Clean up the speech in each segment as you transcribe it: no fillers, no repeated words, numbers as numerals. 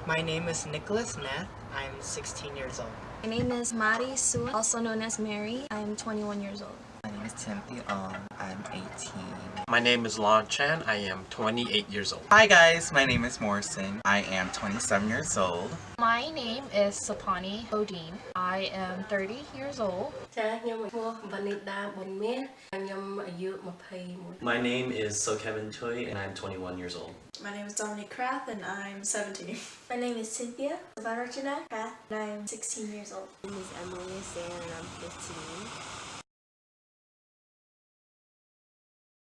My name is Nicholas Neth. I'm 16 years old. My name is Mari Sua, also known as Mary. I'm 21 years old. My name is Timothy Ong. I'm 18. My name is Lon Chan. I am 28 years old. Hi guys, my name is Morrison. I am 27 years old. My name is Sapani Odin. I am 30 years old. My name is So Kevin Choi and I'm 21 years old. My name is Dominic Krath and I'm 17. My name is Cynthia Vavarjana Krath and I'm 16 years old. My name is Emily San and I'm 15.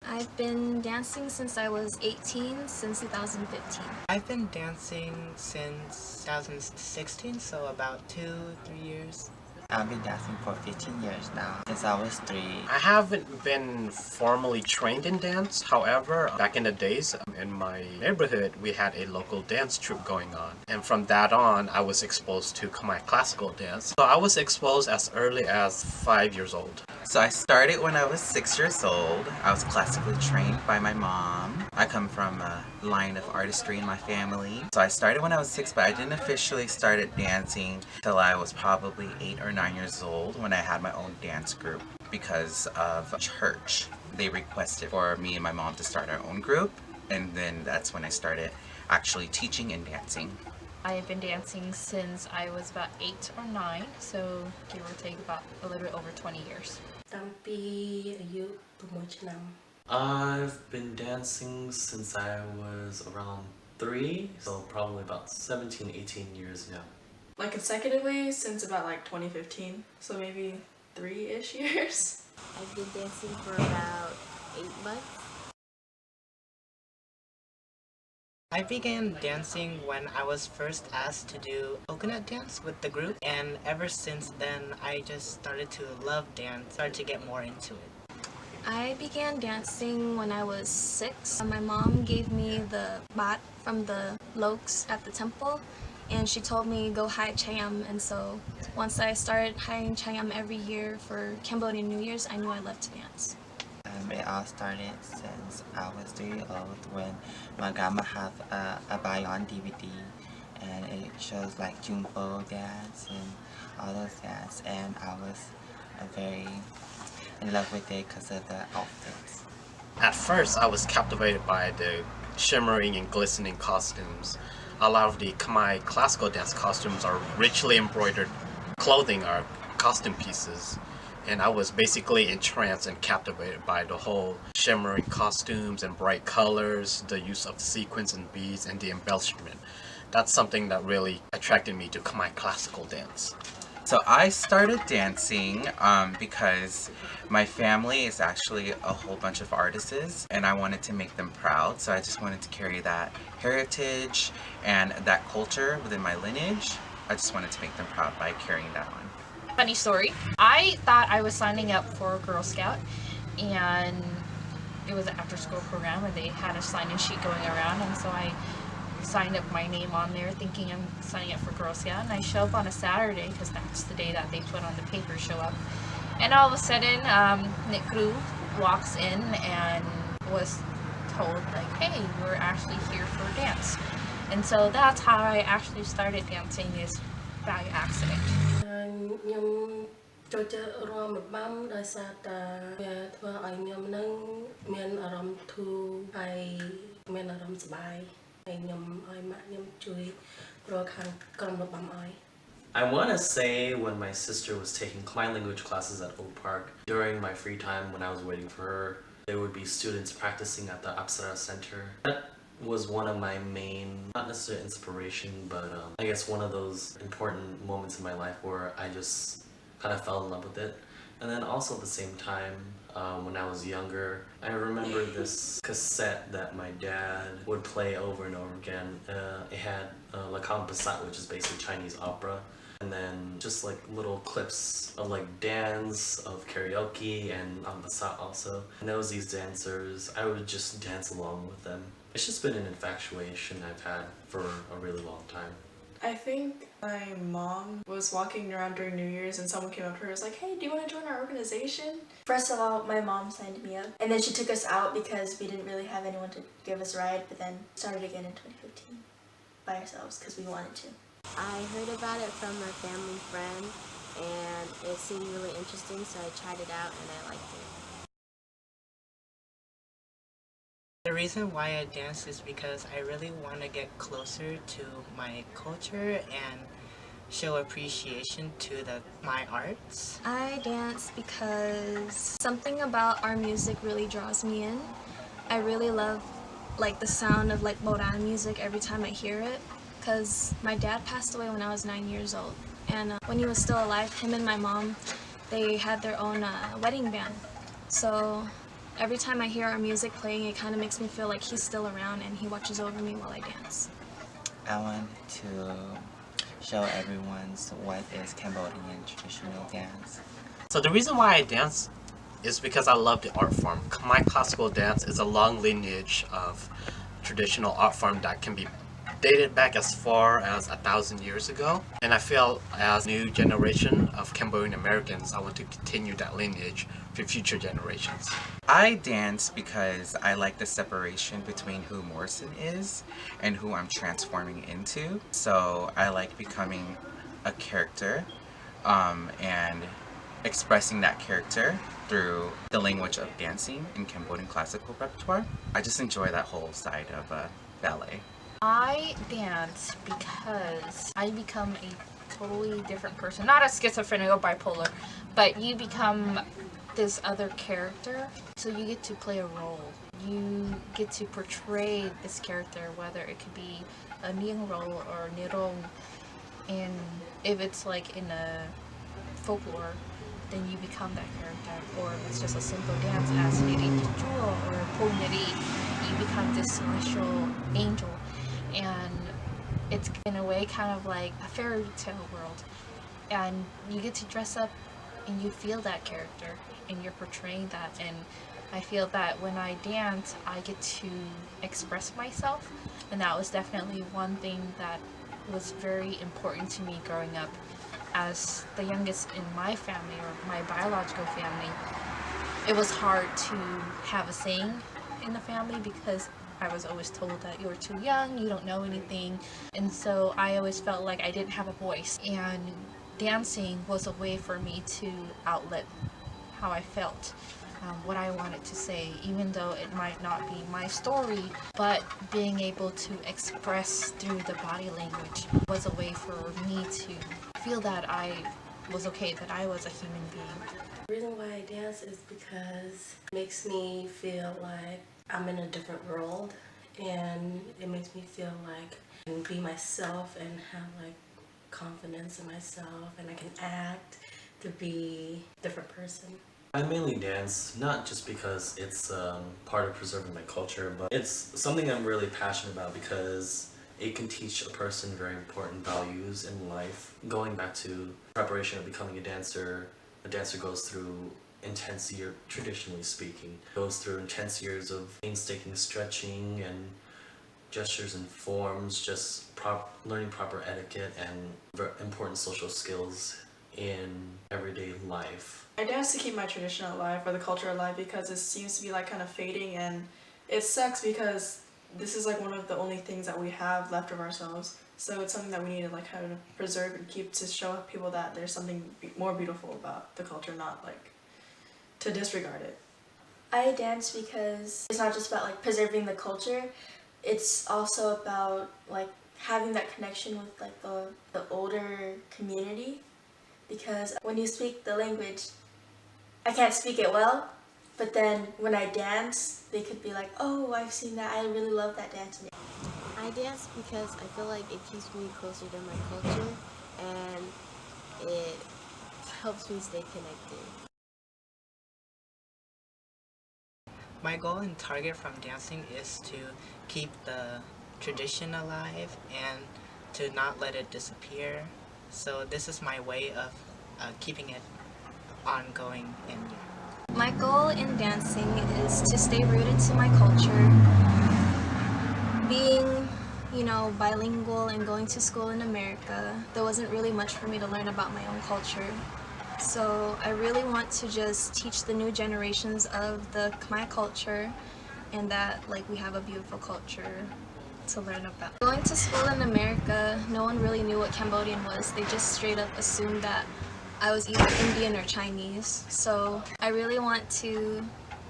I've been dancing since I was 18, since 2015. I've been dancing since 2016, so about 2-3 years. I've been dancing for 15 years now, since I was 3. I haven't been formally trained in dance. However, back in the days, in my neighborhood, we had a local dance troupe going on. And from that on, I was exposed to Khmer classical dance. So I was exposed as early as 5 years old. So I started when I was 6 years old. I was classically trained by my mom. I come from a line of artistry in my family. So I started when I was 6, but I didn't officially start dancing till I was probably 8 or 9 years old when I had my own dance group because of church. They requested for me and my mom to start our own group, and then that's when I started actually teaching and dancing. I've been dancing since I was about 8 or 9, so give or take about a little bit over 20 years. I've been dancing since I was around 3, so probably about 17, 18 years now. Like consecutively since about like 2015, so maybe 3-ish years. I've been dancing for about 8 months. I began dancing when I was first asked to do coconut dance with the group, and ever since then I just started to love dance, started to get more into it. I began dancing when I was 6. My mom gave me the bat from the lokes at the temple, and she told me go hide chayam, and so once I started hiding chayam every year for Cambodian New Year's, I knew I loved to dance. It all started since I was 3 years old when my grandma had a buy on DVD, and it shows like Jumbo dance and all those dance, and I was very in love with it because of the outfits. At first, I was captivated by the shimmering and glistening costumes. A lot of the Khmer classical dance costumes are richly embroidered clothing or costume pieces. And I was basically entranced and captivated by the whole shimmering costumes and bright colors, the use of sequins and beads, and the embellishment. That's something that really attracted me to Khmer classical dance. So I started dancing because my family is actually a whole bunch of artists, and I wanted to make them proud. So I just wanted to carry that heritage and that culture within my lineage. I just wanted to make them proud by carrying that on. Funny story. I thought I was signing up for Girl Scout, and it was an after-school program, and they had a sign-in sheet going around, and so I signed up my name on there thinking I'm signing up for Girl Scout, and I show up on a Saturday because that's the day that they put on the paper show up. And all of a sudden, Nick Gru walks in and was told like, hey, we're actually here for a dance. And so that's how I actually started dancing, is by accident. I want to say when my sister was taking Khmer language classes at Oak Park, during my free time when I was waiting for her, there would be students practicing at the Apsara Center. That was one of my main, not necessarily inspiration, but I guess one of those important moments in my life where I just kind of fell in love with it. And then also at the same time, when I was younger, I remember this cassette that my dad would play over and over again. It had La Campesat, which is basically Chinese opera, and then just like little clips of like dance, of karaoke, and Ambasat also. And there was these dancers, I would just dance along with them. It's just been an infatuation I've had for a really long time. I think my mom was walking around during New Year's and someone came up to her and was like, hey, do you want to join our organization? First of all, my mom signed me up, and then she took us out because we didn't really have anyone to give us a ride, but then started again in 2015 by ourselves because we wanted to. I heard about it from a family friend and it seemed really interesting, so I tried it out and I liked it. The reason why I dance is because I really want to get closer to my culture and show appreciation to my arts. I dance because something about our music really draws me in. I really love the sound of Morodok music every time I hear it, because my dad passed away when I was 9 years old, and when he was still alive, him and my mom, they had their own wedding band. So every time I hear our music playing, it kind of makes me feel like he's still around and he watches over me while I dance. I want to show everyone what is Cambodian traditional dance. So the reason why I dance is because I love the art form. Khmer classical dance is a long lineage of traditional art form that can be dated back as far as 1,000 years ago. And I feel as a new generation of Cambodian Americans, I want to continue that lineage for future generations. I dance because I like the separation between who Morrison is and who I'm transforming into. So I like becoming a character and expressing that character through the language of dancing in Cambodian classical repertoire. I just enjoy that whole side of ballet. I dance because I become a totally different person. Not a schizophrenic or bipolar, but you become this other character. So you get to play a role. You get to portray this character, whether it could be a Niang role or Nirong. And if it's in a folklore, then you become that character. Or if it's just a simple dance as Niri Chua or Po Niri, you become this celestial angel. And it's in a way kind of like a fairy tale world, and you get to dress up and you feel that character and you're portraying that. And I feel that when I dance, I get to express myself, and that was definitely one thing that was very important to me growing up as the youngest in my family, or my biological family. It was hard to have a saying in the family because I was always told that you're too young, you don't know anything, and so I always felt like I didn't have a voice, and dancing was a way for me to outlet how I felt, what I wanted to say, even though it might not be my story, but being able to express through the body language was a way for me to feel that I was okay, that I was a human being. The reason why I dance is because it makes me feel like I'm in a different world, and it makes me feel like I can be myself and have confidence in myself, and I can act to be a different person. I mainly dance not just because it's part of preserving my culture, but it's something I'm really passionate about because it can teach a person very important values in life. Going back to preparation of becoming a dancer goes through intense year, traditionally speaking, goes through intense years of painstaking stretching and gestures and forms, just learning proper etiquette and important social skills in everyday life. I dance to keep my tradition alive, or the culture alive, because it seems to be kind of fading, and it sucks because this is one of the only things that we have left of ourselves. So it's something that we need to kind of preserve and keep to show people that there's something more beautiful about the culture, not to disregard it. I dance because it's not just about preserving the culture, it's also about having that connection with the older community, because when you speak the language, I can't speak it well, but then when I dance, they could be like, oh, I've seen that, I really love that dance. I dance because I feel like it keeps me closer to my culture and it helps me stay connected. My goal and target from dancing is to keep the tradition alive and to not let it disappear. So this is my way of keeping it ongoing. And My goal in dancing is to stay rooted to my culture. Being, bilingual and going to school in America, there wasn't really much for me to learn about my own culture. So I really want to just teach the new generations of the Khmer culture, and that we have a beautiful culture to learn about. Going to school in America, no one really knew what Cambodian was. They just straight up assumed that I was either Indian or Chinese. So I really want to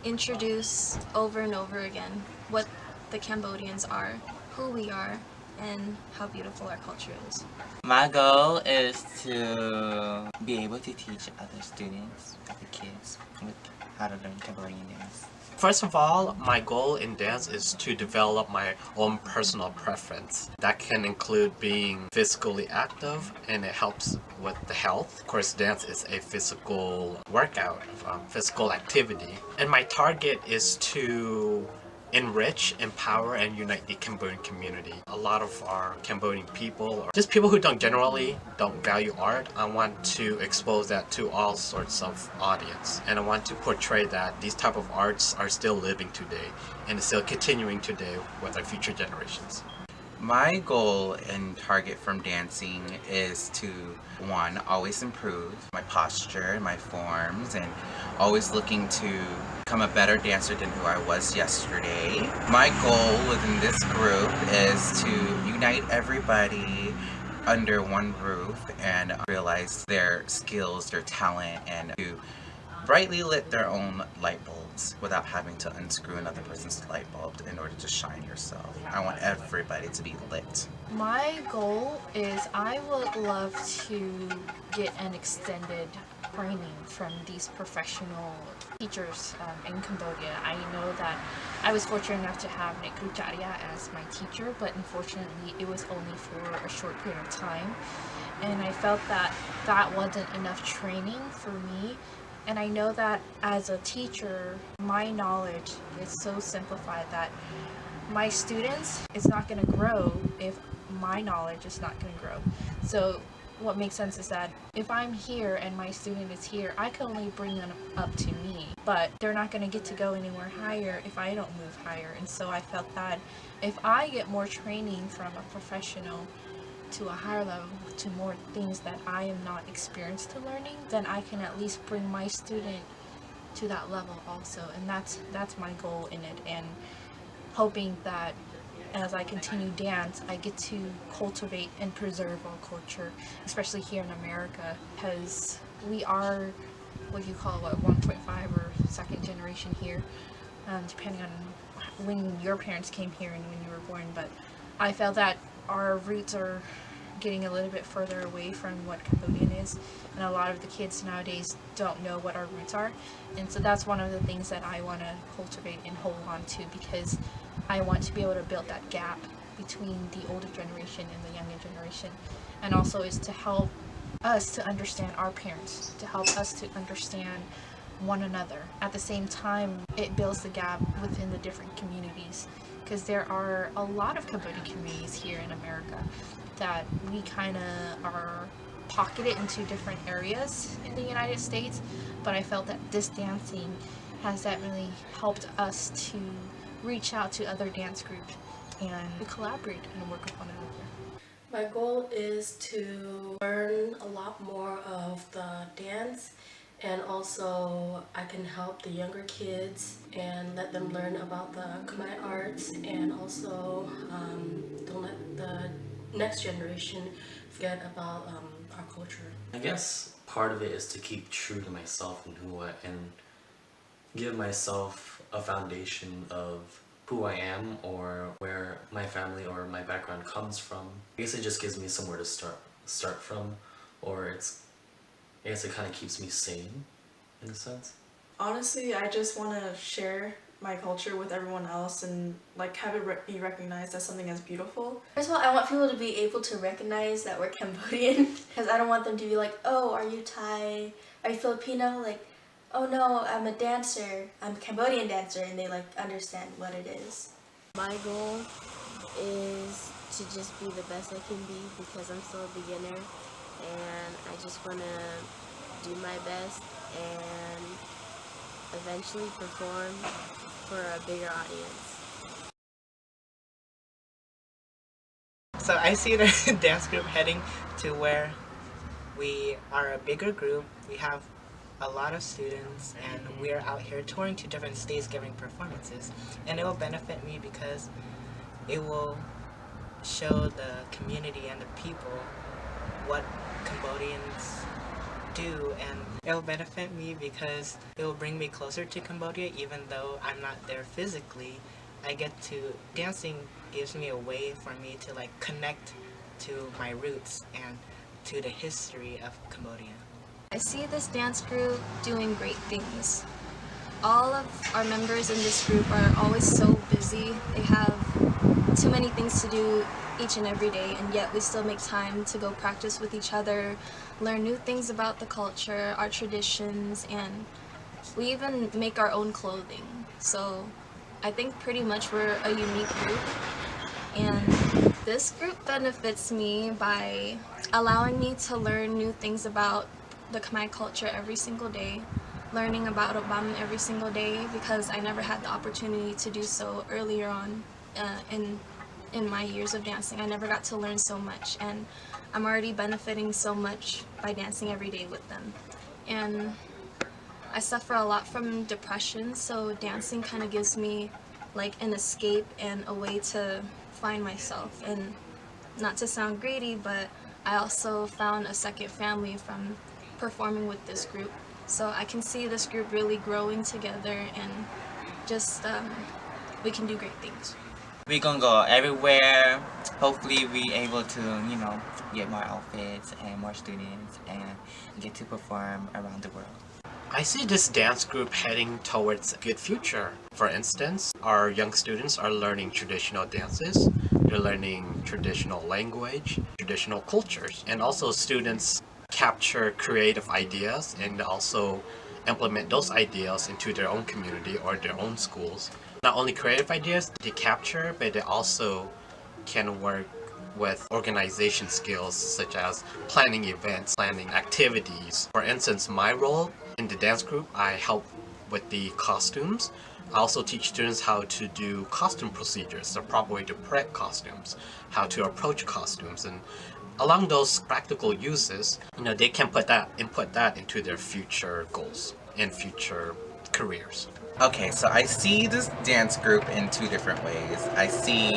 introduce over and over again what the Cambodians are, who we are, and how beautiful our culture is. My goal is to be able to teach other students, other kids, with how to learn Cambodian dance. First of all, my goal in dance is to develop my own personal preference. That can include being physically active, and it helps with the health. Of course, dance is a physical workout, physical activity. And my target is to enrich, empower, and unite the Cambodian community. A lot of our Cambodian people, or just people who generally don't value art, I want to expose that to all sorts of audience. And I want to portray that these type of arts are still living today and is still continuing today with our future generations. My goal and target from dancing is to, one, always improve my posture, my forms, and always looking to become a better dancer than who I was yesterday. My goal within this group is to unite everybody under one roof and realize their skills, their talent, and to brightly lit their own light bulbs without having to unscrew another person's light bulb in order to shine yourself. I want everybody to be lit. My goal is I would love to get an extended training from these professional teachers in Cambodia. I know that I was fortunate enough to have Nick Kucharia as my teacher, but unfortunately it was only for a short period of time. And I felt that that wasn't enough training for me. And I know that as a teacher, my knowledge is so simplified that my students is not going to grow if my knowledge is not going to grow. So what makes sense is that if I'm here and my student is here, I can only bring them up to me, but they're not going to get to go anywhere higher if I don't move higher. And so I felt that if I get more training from a professional to a higher level, to more things that I am not experienced to learning, then I can at least bring my student to that level also. And that's my goal in it, and hoping that as I continue dance, I get to cultivate and preserve our culture, especially here in America, because we are what you call 1.5 or second generation here, depending on when your parents came here and when you were born. But I felt that our roots are getting a little bit further away from what Cambodian is, and a lot of the kids nowadays don't know what our roots are. And so that's one of the things that I want to cultivate and hold on to, because I want to be able to build that gap between the older generation and the younger generation, and also is to help us to understand our parents, to help us to understand one another. At the same time, it builds the gap within the different communities, because there are a lot of Cambodian communities here in America that we kind of are pocketed into different areas in the United States, but I felt that this dancing has definitely helped us to reach out to other dance groups and collaborate and work with one another. My goal is to learn a lot more of the dance, and also I can help the younger kids and let them learn about the Khmer arts, and also don't let the next generation forget about our culture. I guess part of it is to keep true to myself and and give myself a foundation of who I am or where my family or my background comes from. I guess it just gives me somewhere to start from, or I guess it kind of keeps me sane in a sense. Honestly, I just want to share my culture with everyone else and like have it be recognized as something as beautiful. First of all, I want people to be able to recognize that we're Cambodian, because I don't want them to be like, oh, are you Thai? Are you Filipino? Like, oh no, I'm a dancer, I'm a Cambodian dancer, and they like understand what it is. My goal is to just be the best I can be, because I'm still a beginner, and I just want to do my best and eventually perform for a bigger audience. So I see the dance group heading to where we are a bigger group, we have a lot of students, and we're out here touring to different states giving performances. And it will benefit me because it will show the community and the people what Cambodians do, and it'll benefit me because it will bring me closer to Cambodia even though I'm not there physically. Dancing gives me a way for me to like connect to my roots and to the history of Cambodia. I see this dance group doing great things. All of our members in this group are always so busy. They have too many things to do each and every day, and yet we still make time to go practice with each other, learn new things about the culture, our traditions, and we even make our own clothing. So I think pretty much we're a unique group, and this group benefits me by allowing me to learn new things about the Khmer culture every single day, learning about Robam every single day because I never had the opportunity to do so earlier on in my years of dancing. I never got to learn so much, and I'm already benefiting so much by dancing every day with them. And I suffer a lot from depression, so dancing kind of gives me like an escape and a way to find myself. And not to sound greedy, but I also found a second family from performing with this group. So I can see this group really growing together, and just we can do great things. We gonna go everywhere. Hopefully we able to, get more outfits and more students and get to perform around the world. I see this dance group heading towards a good future. For instance, our young students are learning traditional dances, they're learning traditional language, traditional cultures, and also students capture creative ideas and also implement those ideas into their own community or their own schools. Not only creative ideas they capture, but they also can work with organization skills such as planning events, planning activities. For instance, my role in the dance group, I help with the costumes. I also teach students how to do costume procedures, the proper way to prep costumes, how to approach costumes, and along those practical uses, they can input that into their future goals and future careers. Okay, so I see this dance group in two different ways. I see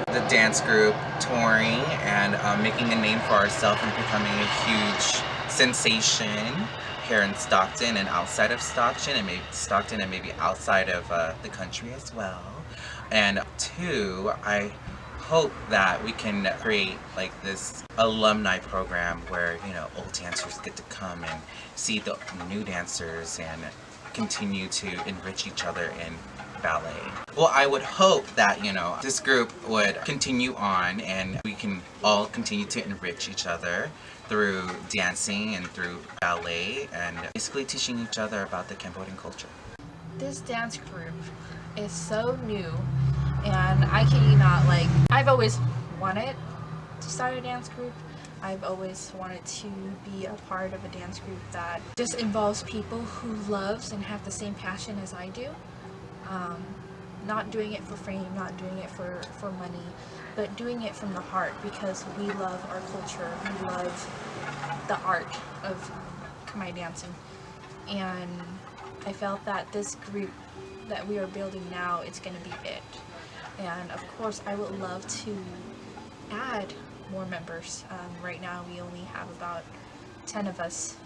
the dance group touring and making a name for ourselves and becoming a huge sensation here in Stockton and outside of Stockton and maybe outside of the country as well. And two, I hope that we can create like this alumni program where old dancers get to come and see the new dancers and continue to enrich each other in ballet. Well, I would hope that this group would continue on and we can all continue to enrich each other through dancing and through ballet and basically teaching each other about the Cambodian culture. This dance group is so new, and I kid you not, I've always wanted to start a dance group. I've always wanted to be a part of a dance group that just involves people who loves and have the same passion as I do. Not doing it for fame, not doing it for money, but doing it from the heart because we love our culture, we love the art of Khmer dancing. And I felt that this group that we are building now, it's going to be it. And of course I would love to add more members. Right now we only have about 10 of us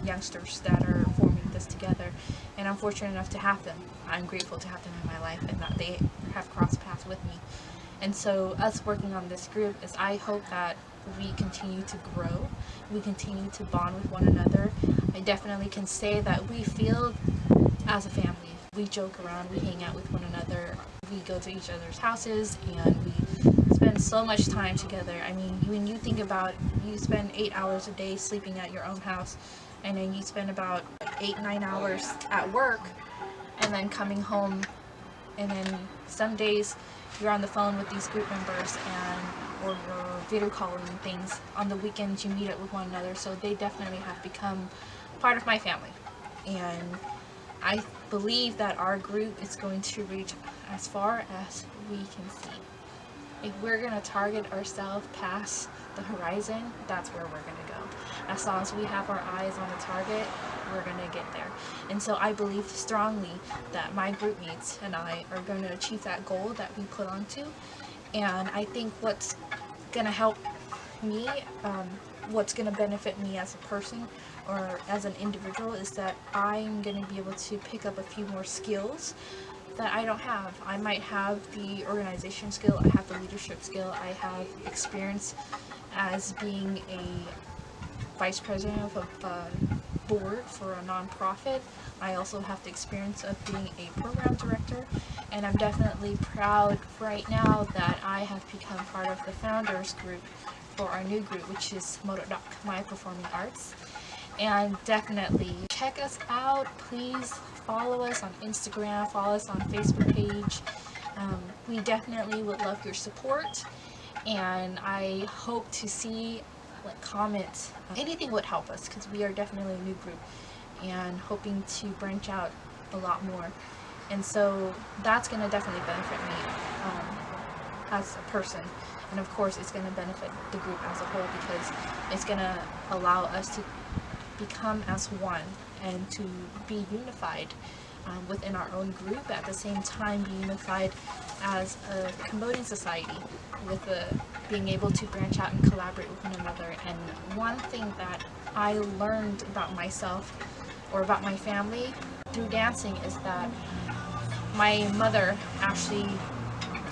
youngsters that are forming this together, and I'm fortunate enough to have them. I'm grateful to have them in my life and that they have crossed paths with me. And so us working on this group is I hope that we continue to grow, we continue to bond with one another. I definitely can say that we feel as a family. We joke around, we hang out with one another, we go to each other's houses, and we spend so much time together. I mean, when you think about you spend 8 hours a day sleeping at your own house, and then you spend about 8-9 hours at work, and then coming home, and then some days you're on the phone with these group members or you're video calling and things. On the weekends you meet up with one another, so they definitely have become part of my family. And I believe that our group is going to reach as far as we can see. If we're going to target ourselves past the horizon, that's where we're going to go. As long as we have our eyes on the target, we're going to get there. And so I believe strongly that my group mates and I are going to achieve that goal that we put onto. And I think what's gonna help me, what's gonna benefit me as a person or as an individual is that I'm gonna be able to pick up a few more skills that I don't have. I might have the organization skill, I have the leadership skill, I have experience as being a vice president of a board for a nonprofit. I also have the experience of being a program director, and I'm definitely proud right now that I have become part of the founders group for our new group, which is Morodok, My Performing Arts. And definitely check us out. Please follow us on Instagram, follow us on Facebook page. We definitely would love your support, and I hope to see comments. Anything would help us because we are definitely a new group and hoping to branch out a lot more. And so that's going to definitely benefit me as a person. And of course it's going to benefit the group as a whole because it's going to allow us to become as one and to be unified within our own group, at the same time be unified as a Cambodian society with being able to branch out and collaborate with one another. And one thing that I learned about myself or about my family through dancing is that my mother actually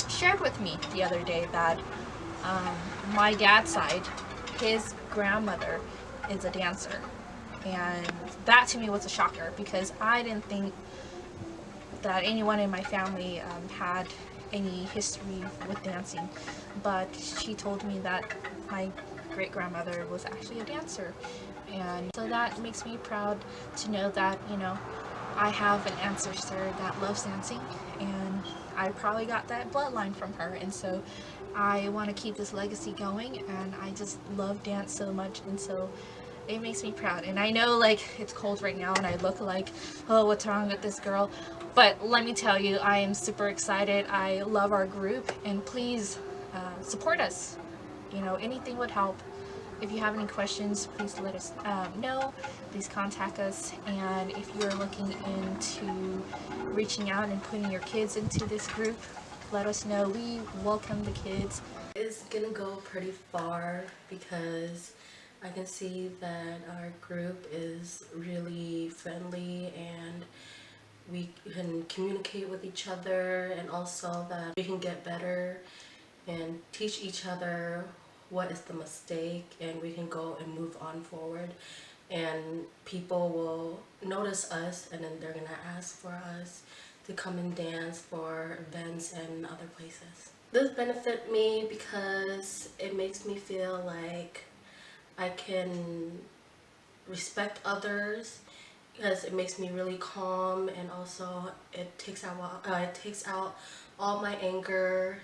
shared with me the other day that my dad's side, his grandmother is a dancer. And that to me was a shocker because I didn't think that anyone in my family had any history with dancing. But she told me that my great-grandmother was actually a dancer. And so that makes me proud to know that, you know, I have an ancestor that loves dancing, and I probably got that bloodline from her. And so I want to keep this legacy going, and I just love dance so much, and so it makes me proud. And I know like it's cold right now and I look like, oh, what's wrong with this girl? But let me tell you, I am super excited. I love our group, and please support us. You know, anything would help. If you have any questions, please let us know. Please contact us. And if you're looking into reaching out and putting your kids into this group, let us know. We welcome the kids. It's gonna go pretty far because I can see that our group is really friendly and we can communicate with each other, and also that we can get better and teach each other what is the mistake, and we can go and move on forward, and people will notice us and then they're gonna ask for us to come and dance for events and other places. This benefit me because it makes me feel like I can respect others, because it makes me really calm, and also it takes out all my anger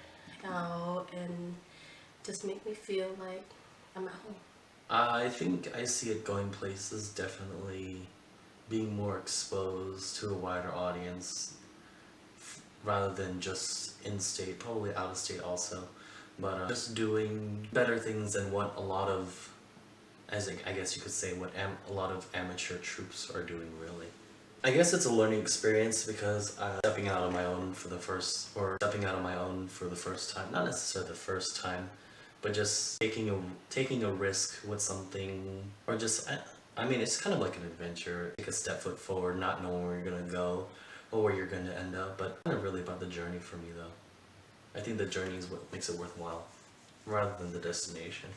and just make me feel like I'm at home. I think I see it going places, definitely being more exposed to a wider audience rather than just in-state, probably out-of-state also, but just doing better things than what a lot of, I guess you could say, what a lot of amateur troupes are doing, really. I guess it's a learning experience because stepping out on my own for the first time, not necessarily the first time, but just taking a risk with something, or just, I mean, it's kind of like an adventure. Take a step foot forward, not knowing where you're gonna go or where you're gonna end up, but it's not really about the journey for me though. I think the journey is what makes it worthwhile, rather than the destination.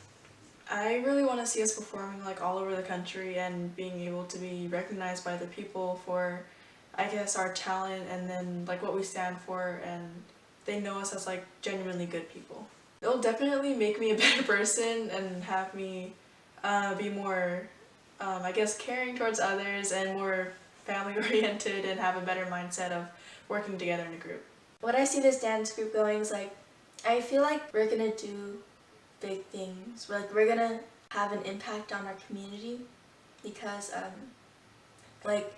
I really want to see us performing like all over the country and being able to be recognized by the people for, I guess, our talent and then like what we stand for, and they know us as like genuinely good people. It'll definitely make me a better person and have me be more, I guess, caring towards others and more family oriented and have a better mindset of working together in a group. When I see this dance group going, it's like, I feel like we're gonna do big things. Like, we're gonna have an impact on our community because like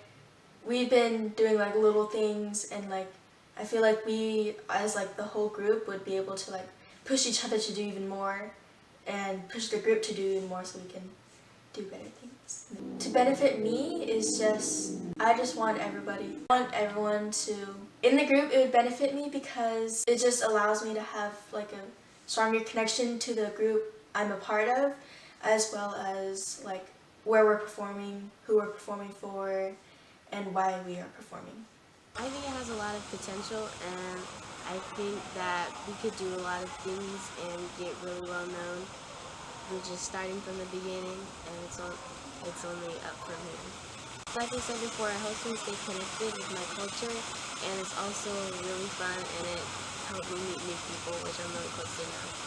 we've been doing like little things, and like I feel like we as like the whole group would be able to like push each other to do even more and push the group to do even more, so we can do better things. To benefit me is just, I just want everybody, I want everyone to, in the group it would benefit me because it just allows me to have like a stronger connection to the group I'm a part of, as well as like where we're performing, who we're performing for, and why we are performing. I think it has a lot of potential, and I think that we could do a lot of things and get really well known. We're just starting from the beginning, and it's only up from here. Like I said before, it helps me stay connected with my culture, and it's also really fun, and it helped me meet new people, which I'm really close to now.